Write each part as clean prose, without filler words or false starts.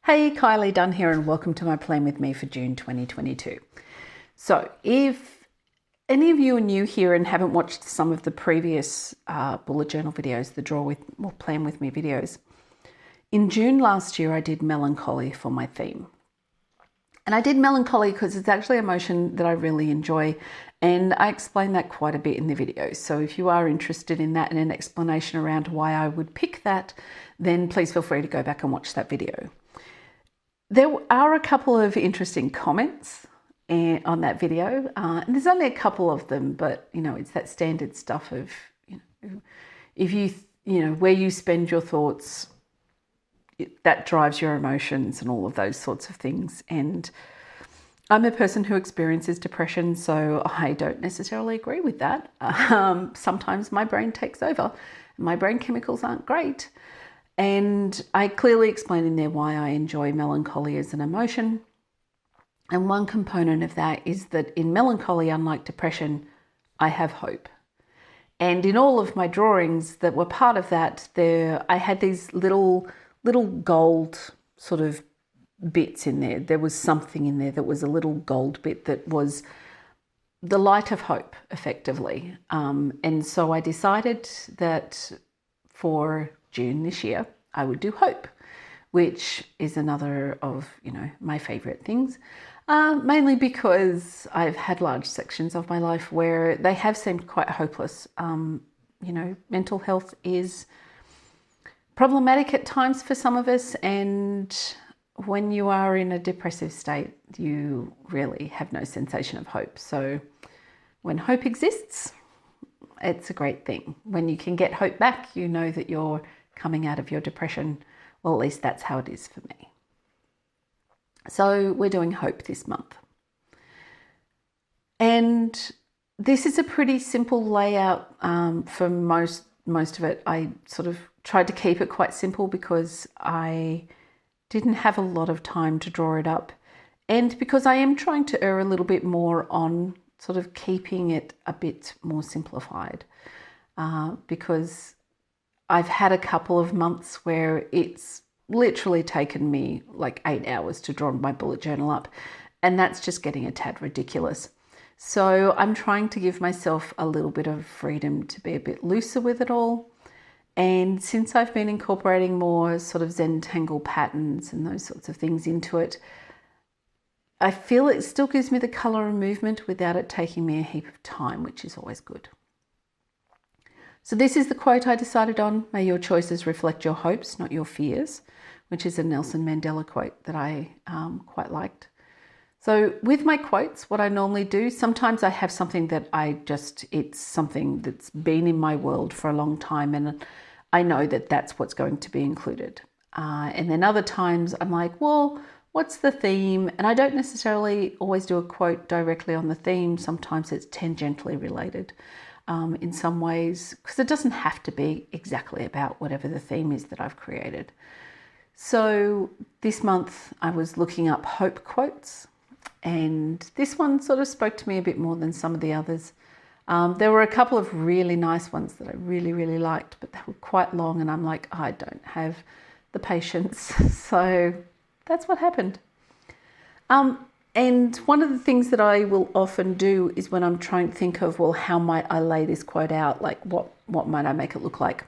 Hey, Kylie Dunn here, and welcome to my Plan With Me for June 2022. So, if any of you are new here and haven't watched some of the previous bullet journal videos, the Draw With or Plan With Me videos, in June last year I did melancholy for my theme. And I did melancholy because it's actually an emotion that I really enjoy, and I explain that quite a bit in the video. So if you are interested in that and an explanation around why I would pick that, then please feel free to go back and watch that video. There are a couple of interesting comments on that video, and there's only a couple of them, but it's that standard stuff of if where you spend your thoughts, that drives your emotions and all of those sorts of things. And I'm a person who experiences depression, so I don't necessarily agree with that. Sometimes my brain takes over, and my brain chemicals aren't great. And I clearly explain in there why I enjoy melancholy as an emotion. And one component of that is that in melancholy, unlike depression, I have hope. And in all of my drawings that were part of that, I had these little gold sort of bits in there. There was something in there that was a little gold bit that was the light of hope, effectively. And so I decided that for June this year, I would do hope, which is another of, my favorite things, mainly because I've had large sections of my life where they have seemed quite hopeless. Mental health is problematic at times for some of us, and when you are in a depressive state, you really have no sensation of hope. So when hope exists, it's a great thing. When you can get hope back, you know that you're coming out of your depression. Well, at least that's how it is for me. So we're doing hope this month. And this is a pretty simple layout for most of it. I sort of tried to keep it quite simple because I didn't have a lot of time to draw it up. And because I am trying to err a little bit more on sort of keeping it a bit more simplified, because I've had a couple of months where it's literally taken me like 8 hours to draw my bullet journal up, and that's just getting a tad ridiculous. So I'm trying to give myself a little bit of freedom to be a bit looser with it all. And since I've been incorporating more sort of Zentangle patterns and those sorts of things into it, I feel it still gives me the colour and movement without it taking me a heap of time, which is always good. So this is the quote I decided on: "May your choices reflect your hopes, not your fears," which is a Nelson Mandela quote that I quite liked. So with my quotes, what I normally do, sometimes I have something that it's something that's been in my world for a long time, and I know that that's what's going to be included. And then other times I'm like, well, what's the theme? And I don't necessarily always do a quote directly on the theme. Sometimes it's tangentially related in some ways, because it doesn't have to be exactly about whatever the theme is that I've created. So this month I was looking up hope quotes, and this one sort of spoke to me a bit more than some of the others. There were a couple of really nice ones that I really, really liked, but they were quite long, and I'm like, I don't have the patience. So that's what happened. And one of the things that I will often do is when I'm trying to think of, well, how might I lay this quote out? Like what might I make it look like?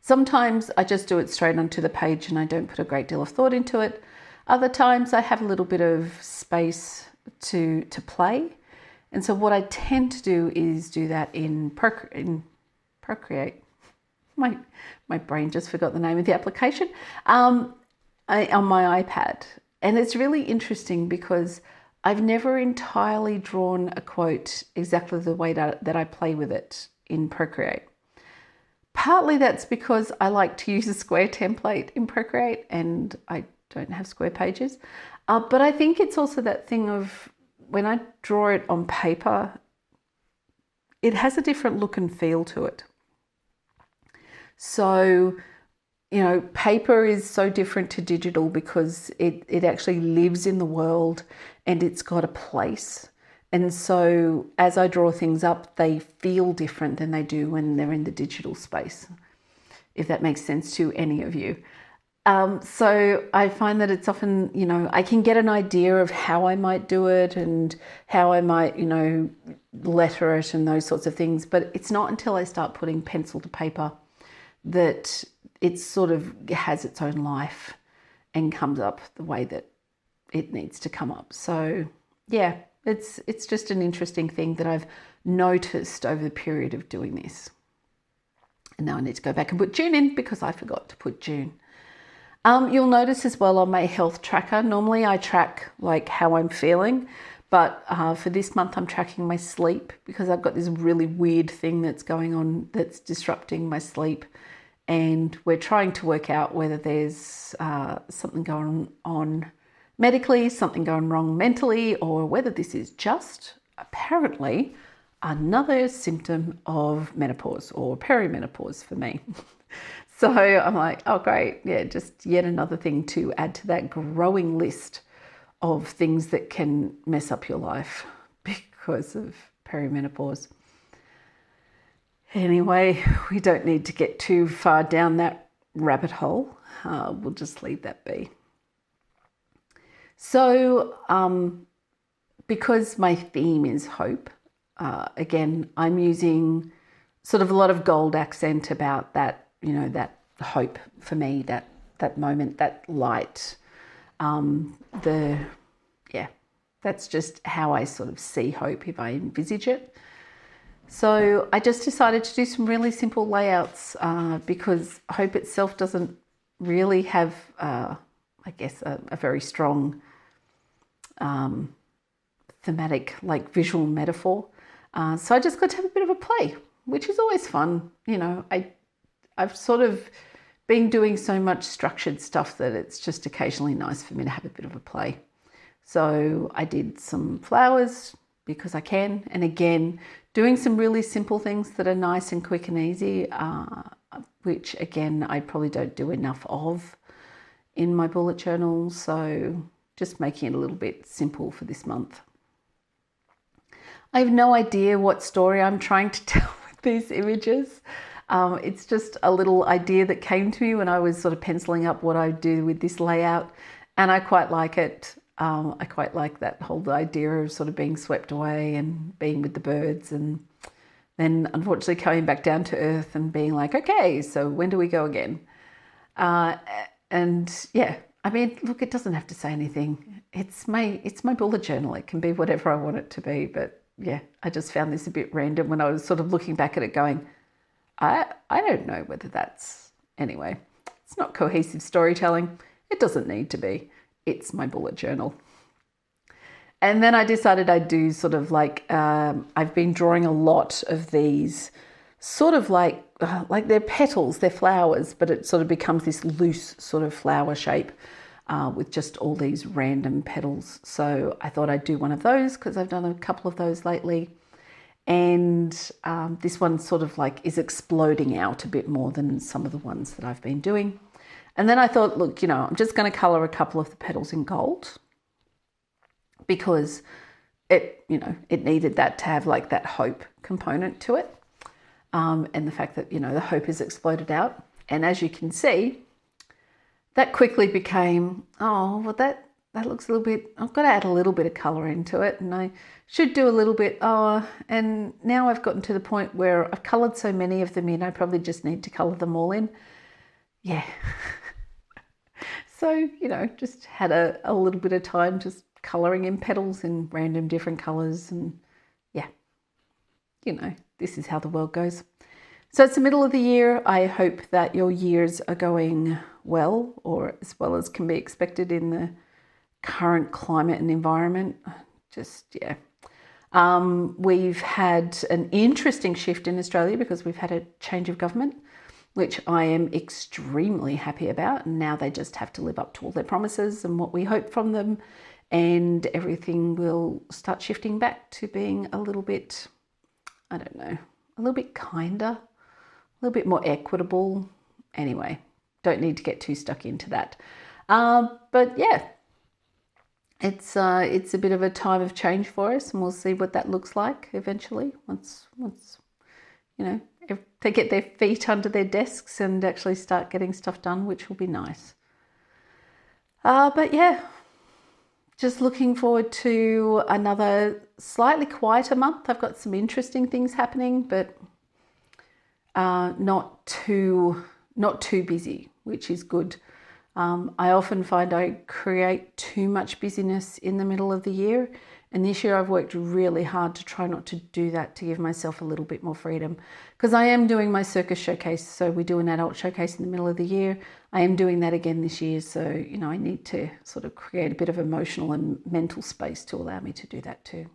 Sometimes I just do it straight onto the page and I don't put a great deal of thought into it. Other times I have a little bit of space to play. And so what I tend to do is do that in Procreate. My brain just forgot the name of the application. On my iPad. And it's really interesting because I've never entirely drawn a quote exactly the way that I play with it in Procreate. Partly that's because I like to use a square template in Procreate and I don't have square pages. But I think it's also that thing of when I draw it on paper, it has a different look and feel to it. So paper is so different to digital because it actually lives in the world and it's got a place. And so as I draw things up, they feel different than they do when they're in the digital space, if that makes sense to any of you. So I find that it's often, I can get an idea of how I might do it and how I might, letter it and those sorts of things. But it's not until I start putting pencil to paper that it sort of has its own life and comes up the way that it needs to come up. So yeah, it's just an interesting thing that I've noticed over the period of doing this. And now I need to go back and put June in because I forgot to put June. You'll notice as well on my health tracker, normally I track like how I'm feeling, but for this month I'm tracking my sleep because I've got this really weird thing that's going on that's disrupting my sleep. And we're trying to work out whether there's something going on medically, something going wrong mentally, or whether this is just apparently another symptom of menopause or perimenopause for me. So I'm like, oh great, yeah, just yet another thing to add to that growing list of things that can mess up your life because of perimenopause. Anyway, we don't need to get too far down that rabbit hole. We'll just leave that be. So because my theme is hope, again, I'm using sort of a lot of gold accent about that, that hope for me, that moment, that light. That's just how I sort of see hope if I envisage it. So I just decided to do some really simple layouts because hope itself doesn't really have, a very strong thematic, like visual metaphor. So I just got to have a bit of a play, which is always fun. I've sort of been doing so much structured stuff that it's just occasionally nice for me to have a bit of a play. So I did some flowers because I can, and again, doing some really simple things that are nice and quick and easy, which again, I probably don't do enough of in my bullet journal. So just making it a little bit simple for this month. I have no idea what story I'm trying to tell with these images. It's just a little idea that came to me when I was sort of penciling up what I do with this layout, and I quite like it. I quite like that whole idea of sort of being swept away and being with the birds, and then unfortunately coming back down to earth and being like, okay, so when do we go again? And yeah, I mean, look, it doesn't have to say anything. It's my bullet journal. It can be whatever I want it to be. But yeah, I just found this a bit random when I was sort of looking back at it going, I don't know whether that's, anyway, it's not cohesive storytelling. It doesn't need to be. It's my bullet journal. And then I decided I'd do sort of like, I've been drawing a lot of these sort of like they're petals, they're flowers, but it sort of becomes this loose sort of flower shape with just all these random petals. So I thought I'd do one of those because I've done a couple of those lately. And this one sort of like is exploding out a bit more than some of the ones that I've been doing. And then I thought, look, I'm just going to colour a couple of the petals in gold because it needed that to have like that hope component to it. And the fact that, the hope is exploded out. And as you can see, that quickly became, that looks a little bit, I've got to add a little bit of colour into it, and I should do a little bit, and now I've gotten to the point where I've coloured so many of them in, I probably just need to colour them all in. Yeah. So, just had a little bit of time just colouring in petals in random different colours, and yeah, this is how the world goes. So it's the middle of the year. I hope that your years are going well, or as well as can be expected in the current climate and environment. We've had an interesting shift in Australia because we've had a change of government, which I am extremely happy about. And now they just have to live up to all their promises and what we hope from them, and everything will start shifting back to being a little bit, I don't know, a little bit kinder, a little bit more equitable. Anyway, don't need to get too stuck into that. But yeah, it's a bit of a time of change for us, and we'll see what that looks like eventually once if they get their feet under their desks and actually start getting stuff done, which will be nice. But yeah, just looking forward to another slightly quieter month. I've got some interesting things happening, but not too busy, which is good. I often find I create too much busyness in the middle of the year, and this year I've worked really hard to try not to do that, to give myself a little bit more freedom, because I am doing my circus showcase. So we do an adult showcase in the middle of the year. I am doing that again this year, so I need to sort of create a bit of emotional and mental space to allow me to do that too.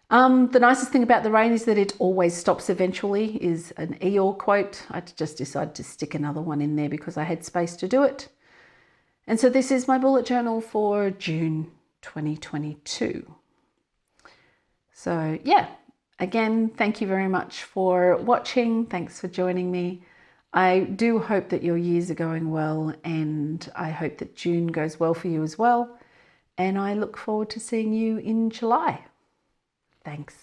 The nicest thing about the rain is that it always stops eventually, is an Eeyore quote. I just decided to stick another one in there because I had space to do it. And so this is my bullet journal for June 2022. So yeah, again, thank you very much for watching. Thanks for joining me. I do hope that your years are going well, and I hope that June goes well for you as well. And I look forward to seeing you in July. Thanks.